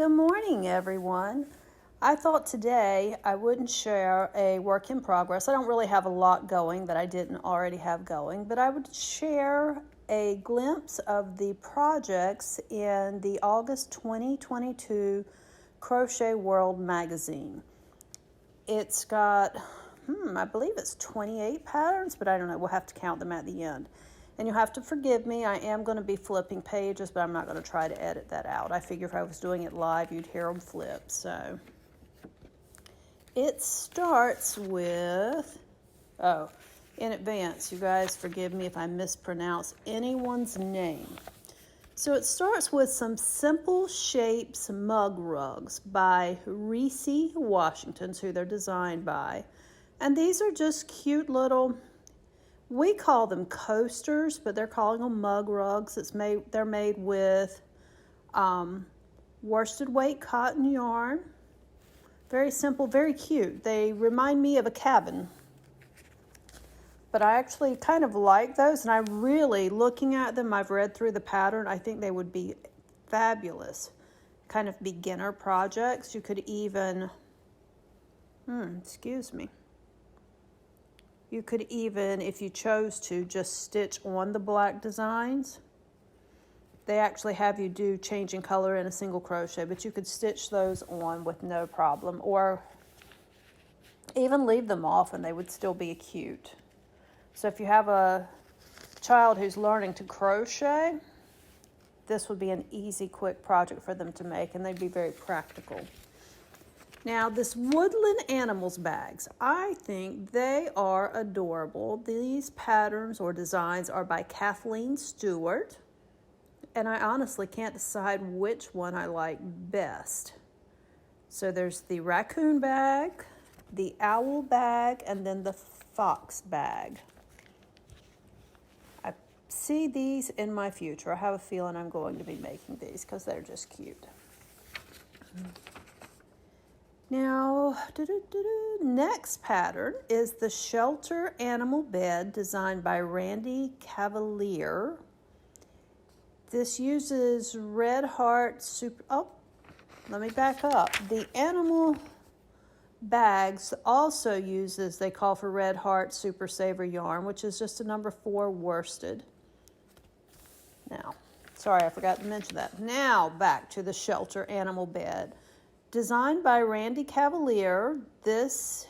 Good morning, everyone. I thought today I wouldn't share a work in progress. I don't really have a lot going that I didn't already have going, but I would share a glimpse of the projects in the August 2022 Crochet World magazine. It's got, I believe it's 28 patterns, but I don't know. We'll have to count them at the end. And you'll have to forgive me. I am going to be flipping pages, but I'm not going to try to edit that out. I figure if I was doing it live, you'd hear them flip. So it starts with, in advance, you guys forgive me if I mispronounce anyone's name. So it starts with some Simple Shapes mug rugs by Reese Washington's, who they're designed by. And these are just cute little, we call them coasters, but they're calling them mug rugs. They're made with worsted weight cotton yarn. Very simple, very cute. They remind me of a cabin. But I actually kind of like those, and I really, looking at them, I've read through the pattern. I think they would be fabulous kind of beginner projects. You could even, you could even, if you chose to, just stitch on the black designs. They actually have you do changing color in a single crochet, but you could stitch those on with no problem, or even leave them off and they would still be cute. So if you have a child who's learning to crochet, this would be an easy, quick project for them to make, and they'd be very practical. Now, this Woodland Animals bags, I think they are adorable. These patterns or designs are by Kathleen Stewart, and I honestly can't decide which one I like best. So there's the raccoon bag, the owl bag, and then the fox bag. I see these in my future. I have a feeling I'm going to be making these because they're just cute. Now, next pattern is the Shelter Animal Bed designed by Randy Cavalier. This uses Red Heart Super... let me back up. The animal bags also uses, they call for Red Heart Super Saver yarn, which is just a number 4 worsted. Now, sorry, I forgot to mention that. Now, back to the Shelter Animal Bed. Designed by Randy Cavalier. This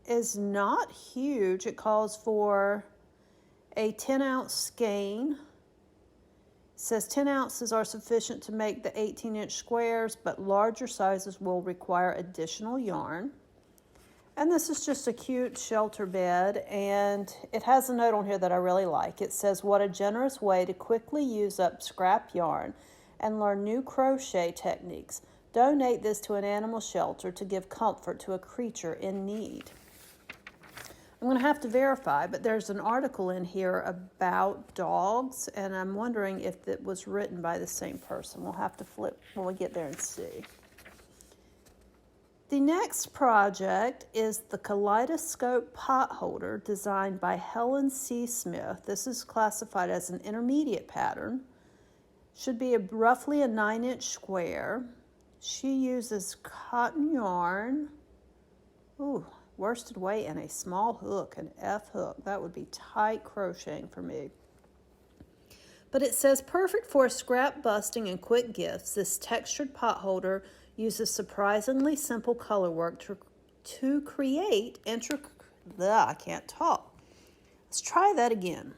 is not huge. It calls for a 10-ounce skein. It says 10 ounces are sufficient to make the 18-inch squares, but larger sizes will require additional yarn. And this is just a cute shelter bed, and it has a note on here that I really like. It says, "What a generous way to quickly use up scrap yarn and learn new crochet techniques. Donate this to an animal shelter to give comfort to a creature in need." I'm going to have to verify, but there's an article in here about dogs, and I'm wondering if it was written by the same person. We'll have to flip when we get there and see. The next project is the Kaleidoscope Potholder designed by Helen C. Smith. This is classified as an intermediate pattern. Should be roughly a 9-inch square. She uses cotton yarn, worsted weight, and a small hook, an F hook. That would be tight crocheting for me. But it says, perfect for scrap busting and quick gifts, this textured potholder uses surprisingly simple color work to create I can't talk. Let's try that again.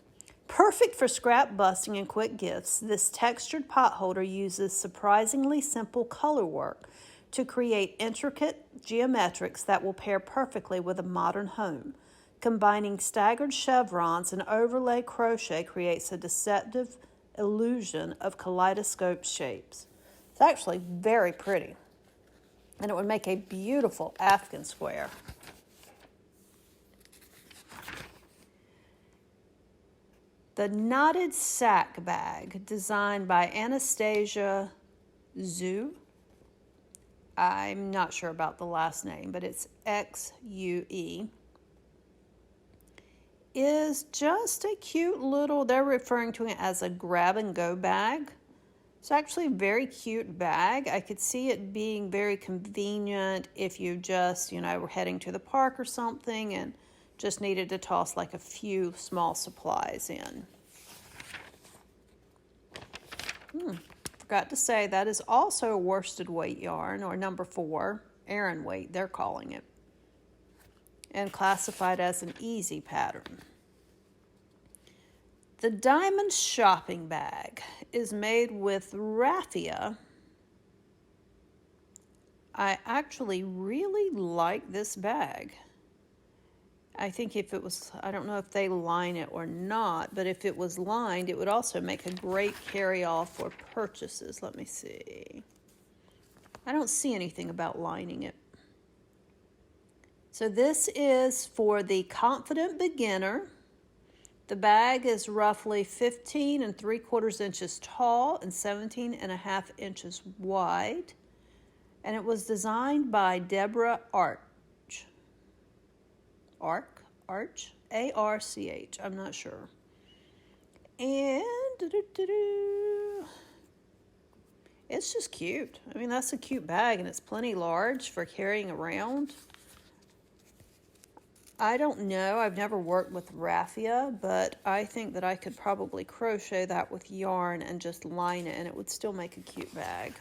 Perfect for scrap busting and quick gifts, this textured potholder uses surprisingly simple color work to create intricate geometrics that will pair perfectly with a modern home. Combining staggered chevrons and overlay crochet creates a deceptive illusion of kaleidoscope shapes. It's actually very pretty, and it would make a beautiful Afghan square. The Knotted Sac Bag, designed by Anastasia Xue. I'm not sure about the last name, but it's Xue. Is just a cute little, they're referring to it as a grab-and-go bag. It's actually a very cute bag. I could see it being very convenient if you just, were heading to the park or something and just needed to toss like a few small supplies in. Forgot to say that is also a worsted weight yarn, or number 4, Aran weight, they're calling it, and classified as an easy pattern. The Diamond Shopping Bag is made with raffia. I actually really like this bag. I think if it was, I don't know if they line it or not, but if it was lined, it would also make a great carry-all for purchases. Let me see. I don't see anything about lining it. So this is for the confident beginner. The bag is roughly 15 3/4 inches tall and 17.5 inches wide. And it was designed by Deborah Arch. A-R-C-H, I'm not sure. And it's just cute. I mean, that's a cute bag, and it's plenty large for carrying around. I don't know, I've never worked with raffia, but I think that I could probably crochet that with yarn and just line it, and it would still make a cute bag.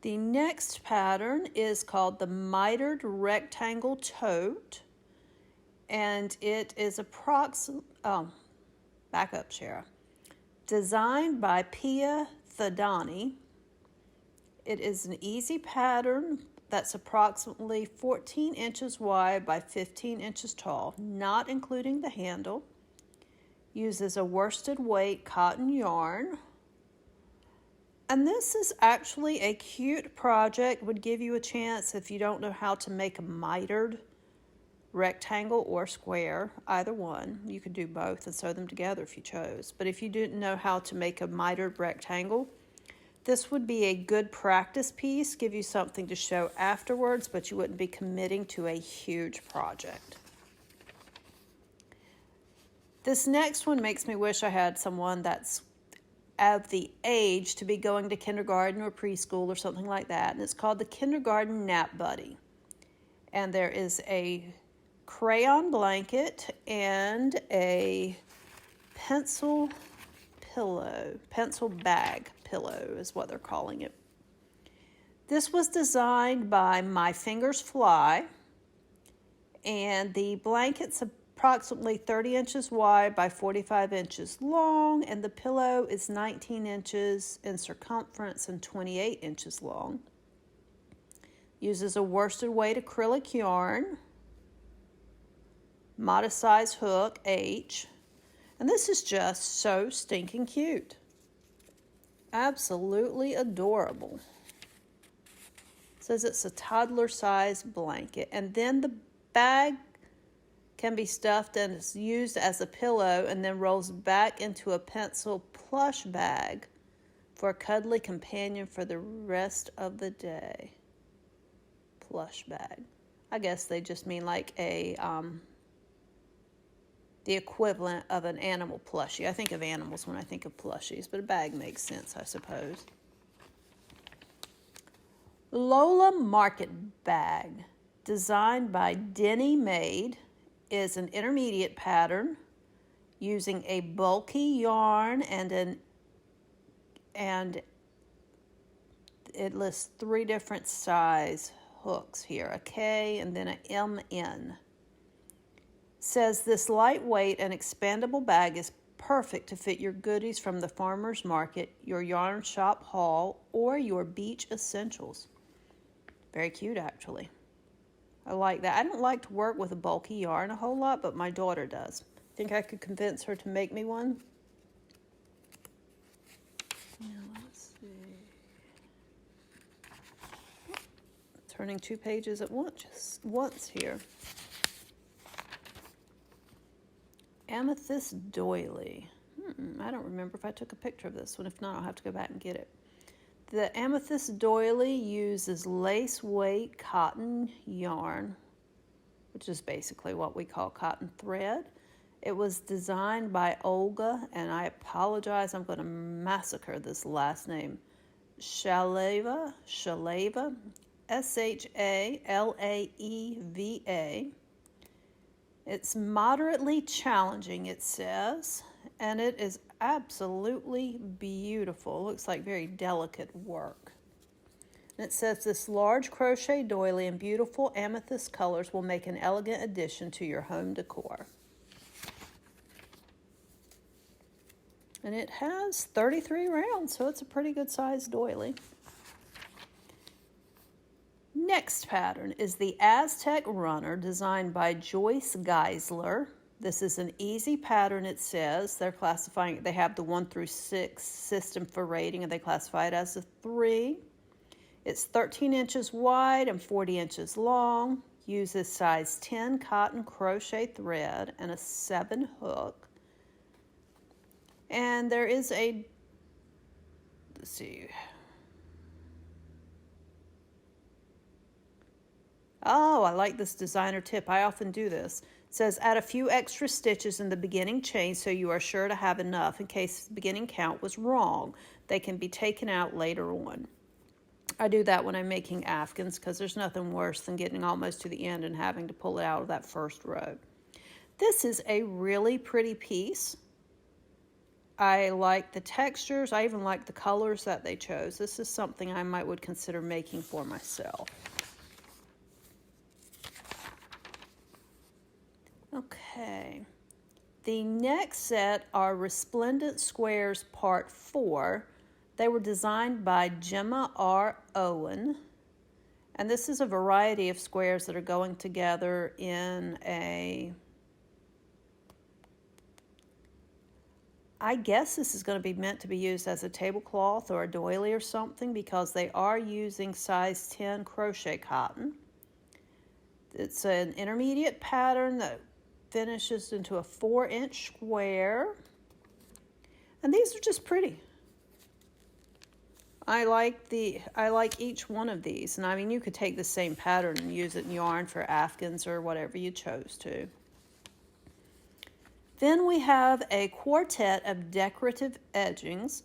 The next pattern is called the Mitered Rectangle Tote, and it is back up, Shara. Designed by Pia Thadani. It is an easy pattern that's approximately 14 inches wide by 15 inches tall, not including the handle. Uses a worsted weight cotton yarn. And this is actually a cute project. Would give you a chance if you don't know how to make a mitered rectangle or square, either one. You could do both and sew them together if you chose. But if you didn't know how to make a mitered rectangle, this would be a good practice piece, give you something to show afterwards, but you wouldn't be committing to a huge project. This next one makes me wish I had someone that's of the age to be going to kindergarten or preschool or something like that. And it's called the Kindergarten Nap Buddy. And there is a crayon blanket and a pencil bag pillow is what they're calling it. This was designed by My Fingers Fly, and the blanket's approximately 30 inches wide by 45 inches long, and the pillow is 19 inches in circumference and 28 inches long. Uses a worsted weight acrylic yarn, modest size hook, H, and this is just so stinking cute. Absolutely adorable. It says it's a toddler-sized blanket, and then the bag can be stuffed and it's used as a pillow and then rolls back into a pencil plush bag for a cuddly companion for the rest of the day. Plush bag. I guess they just mean like the equivalent of an animal plushie. I think of animals when I think of plushies, but a bag makes sense, I suppose. Lola Market Bag, designed by Denny Maid, is an intermediate pattern using a bulky yarn and it lists 3 different size hooks here, a K and then a MN. Says this lightweight and expandable bag is perfect to fit your goodies from the farmer's market, your yarn shop haul, or your beach essentials. Very cute, actually. I like that. I don't like to work with a bulky yarn a whole lot, but my daughter does. Think I could convince her to make me one? Now, let's see. Turning 2 pages at once here. Amethyst Doily. I don't remember if I took a picture of this one. If not, I'll have to go back and get it. The Amethyst Doily uses lace weight cotton yarn, which is basically what we call cotton thread, It was designed by Olga, and I apologize, I'm going to massacre this last name. Shaleva, Shaleva. It's moderately challenging, it says, and it is absolutely beautiful. Looks like very delicate work. And it says this large crochet doily in beautiful amethyst colors will make an elegant addition to your home decor. And it has 33 rounds, so it's a pretty good sized doily. Next pattern is the Aztec Runner, designed by Joyce Geisler. This is an easy pattern, it says. They're classifying, they have the 1 through 6 system for rating, and they classify it as a 3. It's 13 inches wide and 40 inches long. Uses size 10 cotton crochet thread and a 7 hook. And there is a, let's see. Oh, I like this designer tip. I often do this. It says add a few extra stitches in the beginning chain so you are sure to have enough in case the beginning count was wrong. They can be taken out later on. I do that when I'm making Afghans because there's nothing worse than getting almost to the end and having to pull it out of that first row. This is a really pretty piece. I like the textures. I even like the colors that they chose. This is something I would consider making for myself. Okay, the next set are Resplendent Squares Part 4. They were designed by Gemma R. Owen. And this is a variety of squares that are going together in a, I guess this is going to be meant to be used as a tablecloth or a doily or something, because they are using size 10 crochet cotton. It's an intermediate pattern that finishes into a 4-inch square. And these are just pretty. I like each one of these. And I mean, you could take the same pattern and use it in yarn for Afghans or whatever you chose to. Then we have a quartet of decorative edgings.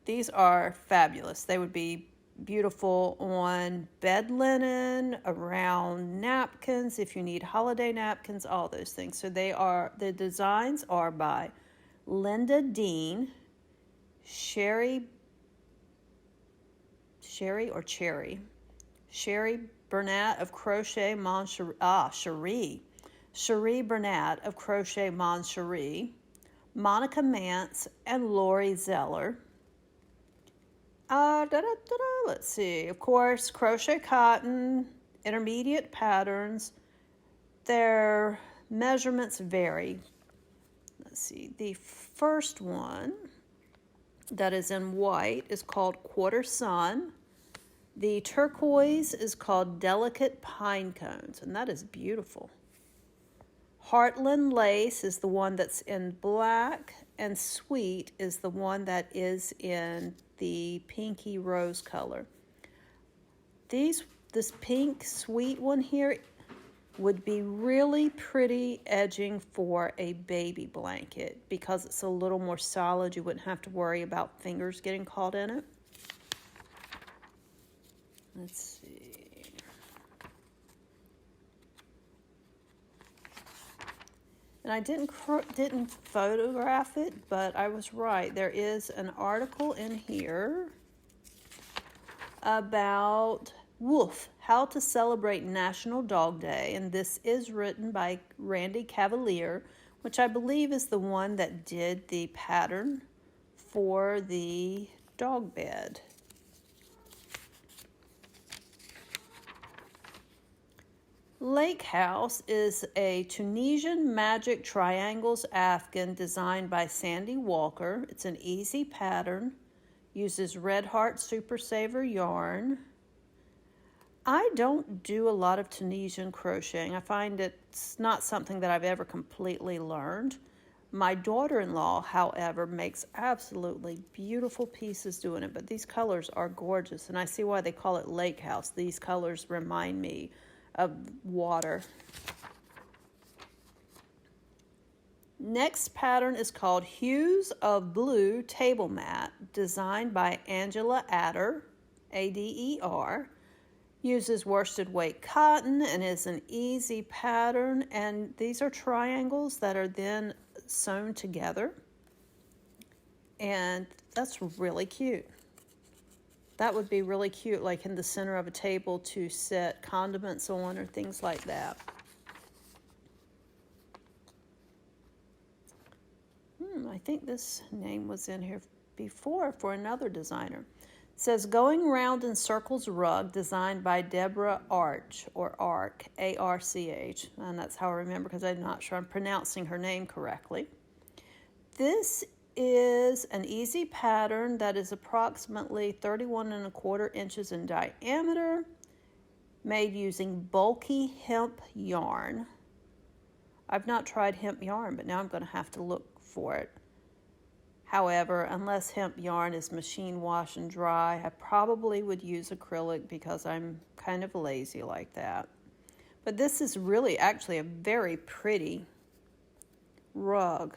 These are fabulous. They would be beautiful on bed linen, around napkins, if you need holiday napkins, all those things. So the designs are by Linda Dean, Sherry Burnett of Crochet Moncherie. Cherie Burnett of Crochet Moncherie, Monica Mance, and Lori Zeller. Let's see. Of course, crochet cotton, intermediate patterns. Their measurements vary. Let's see. The first one that is in white is called Quarter Sun. The turquoise is called Delicate Pine Cones, and that is beautiful. Heartland Lace is the one that's in black, and Sweet is the one that is in the pinky rose color. This pink Sweet one here would be really pretty edging for a baby blanket because it's a little more solid. You wouldn't have to worry about fingers getting caught in it. Let's see. And I didn't photograph it, but I was right. There is an article in here about Woof, How to Celebrate National Dog Day. And this is written by Randy Cavalier, which I believe is the one that did the pattern for the dog bed. Lake House is a Tunisian Magic Triangles Afghan designed by Sandy Walker. It's an easy pattern, uses Red Heart Super Saver yarn. I don't do a lot of Tunisian crocheting. I find it's not something that I've ever completely learned. My daughter-in-law, however, makes absolutely beautiful pieces doing it, but these colors are gorgeous, and I see why they call it Lake House. These colors remind me of water. Next pattern is called Hues of Blue Table Mat, designed by Angela Adder, A-D-E-R. Uses worsted weight cotton and is an easy pattern. And these are triangles that are then sewn together. And that's really cute. That would be really cute, like in the center of a table to set condiments on or things like that. I think this name was in here before for another designer. It says Going Round in Circles Rug, designed by Deborah Arch, or Arch, A-R-C-H. And that's how I remember because I'm not sure I'm pronouncing her name correctly. This is an easy pattern that is approximately 31¼ inches in diameter, made using bulky hemp yarn. I've not tried hemp yarn, but now I'm going to have to look for it. However, unless hemp yarn is machine wash and dry, I probably would use acrylic because I'm kind of lazy like that. But this is really actually a very pretty rug.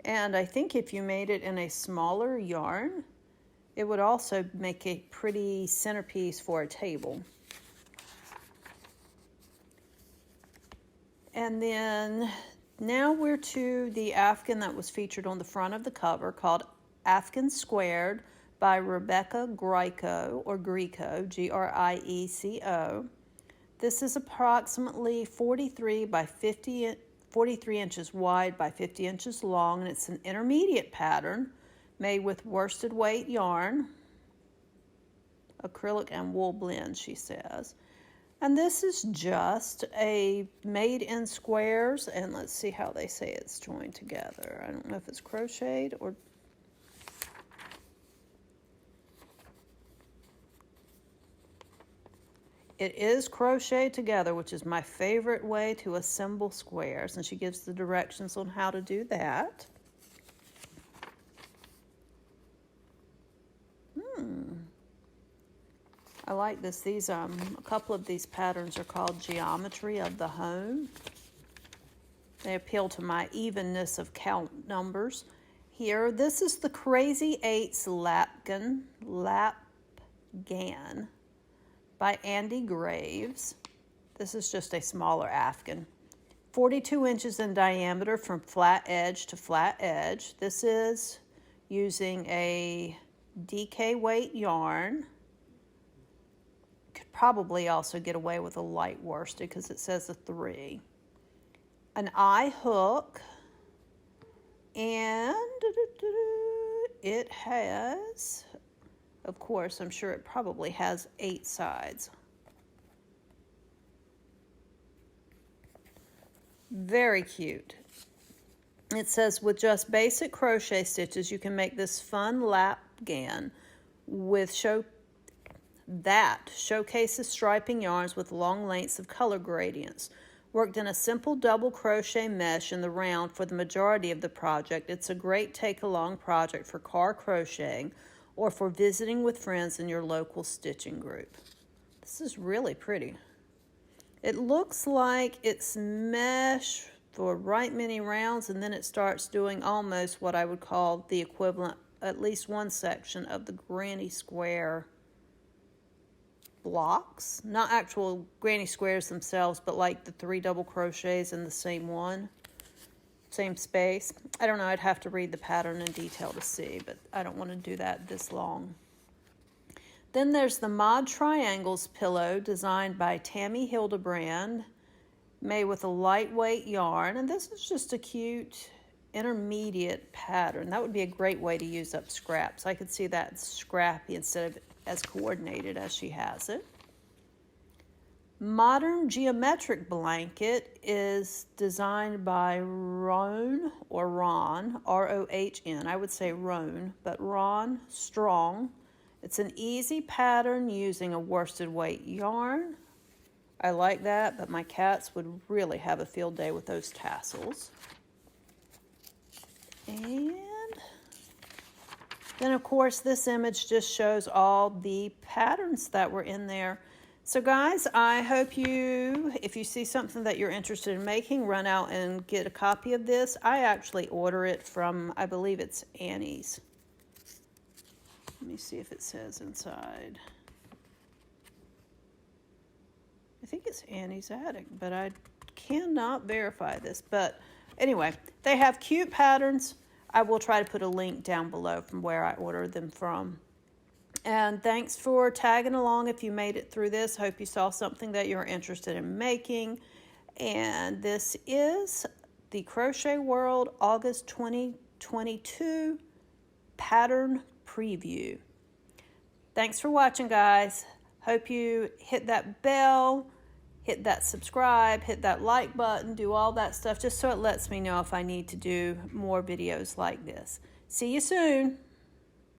And I think if you made it in a smaller yarn, it would also make a pretty centerpiece for a table. And then now we're to the Afghan that was featured on the front of the cover, called Afghan Squared by Rebecca Greco, or Greco, G-R-I-E-C-O. This is approximately 43 inches wide by 50 inches long, and it's an intermediate pattern made with worsted weight yarn, acrylic and wool blend, she says. And this is just a made in squares, and let's see how they say it's joined together. I don't know if it's crocheted or... It is crocheted together, which is my favorite way to assemble squares, and she gives the directions on how to do that. I like this. These a couple of these patterns are called Geometry of the Home. They appeal to my evenness of count numbers. Here, this is the Crazy Eights Lapgan by Andy Graves. This is just a smaller Afghan. 42 inches in diameter from flat edge to flat edge. This is using a DK weight yarn. Could probably also get away with a light worsted because it says a 3. An eye hook, and it has, of course, I'm sure it probably has 8 sides. Very cute. It says, with just basic crochet stitches, you can make this fun lapgan with showcases striping yarns with long lengths of color gradients. Worked in a simple double crochet mesh in the round for the majority of the project, it's a great take-along project for car crocheting or for visiting with friends in your local stitching group. This is really pretty. It looks like it's mesh for right many rounds, and then it starts doing almost what I would call the equivalent, at least one section of the granny square blocks. Not actual granny squares themselves, but like the 3 double crochets in the same one, same space. I don't know, I'd have to read the pattern in detail to see, but I don't want to do that this long. Then there's the Mod Triangles pillow, designed by Tammy Hildebrand, made with a lightweight yarn, and this is just a cute intermediate pattern. That would be a great way to use up scraps. I could see that scrappy instead of as coordinated as she has it. Modern Geometric Blanket is designed by Ron, R-O-H-N. I would say Ron, but Ron Strong. It's an easy pattern using a worsted weight yarn. I like that, but my cats would really have a field day with those tassels. And then, of course, this image just shows all the patterns that were in there. So guys, I hope you, if you see something that you're interested in making, run out and get a copy of this. I actually order it from, I believe it's Annie's. Let me see if it says inside. I think it's Annie's Attic, but I cannot verify this. But anyway, they have cute patterns. I will try to put a link down below from where I ordered them from. And thanks for tagging along if you made it through this. Hope you saw something that you're interested in making. And this is the Crochet World August 2022 pattern preview. Thanks for watching, guys. Hope you hit that bell, hit that subscribe, hit that like button, do all that stuff just so it lets me know if I need to do more videos like this. See you soon.